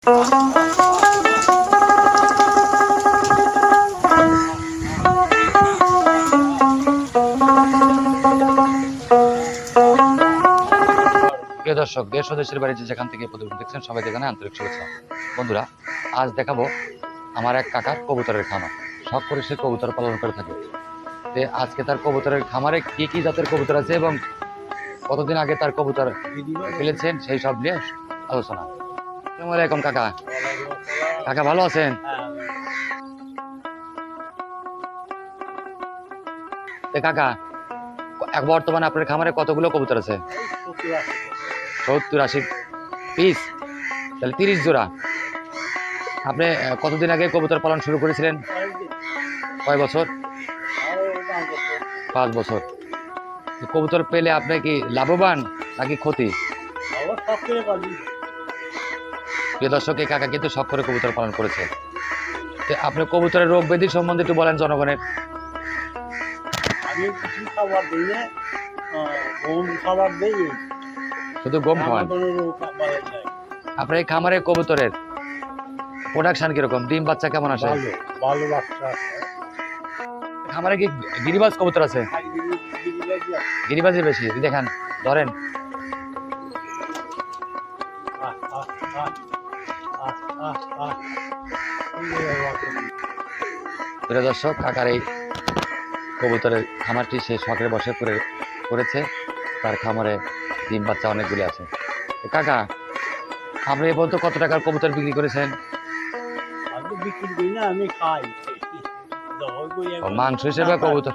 প্রিয় দর্শক, দেশ ও দেশের বাইরে যেখান থেকে প্রতিবেদন দেখছেন সবাই দেখেন আন্তরিক শুভেচ্ছা। বন্ধুরা, আজ দেখাবো আমার এক কাকার কবুতরের খামার। শখ করে সে কবুতর পালন করে থাকে। আজকে তার কবুতরের খামারে কি কি জাতের কবুতর আছে এবং কতদিন আগে তার কবুতর ফেলেছেন সেই সব নিয়ে আলোচনা। আসসালামু আলাইকুম কাকা। কাকা ভালো আছেন? কাকা, বর্তমানে আপনার খামারে কতগুলো কবুতর আছে? 70-80 পিস, তাহলে 30 জোড়া। আপনি কতদিন আগে কবুতর পালন শুরু করেছিলেন? কয় বছর? 5 বছর। কবুতর পেলে আপনি কি লাভবান নাকি ক্ষতি? প্রিয় দর্শক, এই কাকা কিন্তু শখ করে কবুতর পালন করেছে। আপনি কবুতরের রোগ ব্যাধি সম্বন্ধে একটু বলেন জনগণের। আমি কিছু খাবার দিই না, গম খাবার দিই, শুধু গম খাওয়ান? আপনার এই খামারে কবুতরের প্রোডাকশন কিরকম? ডিম বাচ্চা কেমন আসে? ভালো বাচ্চা। খামারে কি গিরিবাজ কবুতর আছে? গিরিবাজই বেশি। দেখেন, ধরেন। প্রিয় দর্শক, কাকার এই কবুতরের খামারটি সে শখের বসে করেছে। তার খামারে ডিম বাচ্চা অনেকগুলি আছে। কাকা, আপনি এ পর্যন্ত কত টাকার কবুতর বিক্রি করেছেন? আমি বিক্রি করি না, আমি খাই। মাংস হিসেবে কবুতর?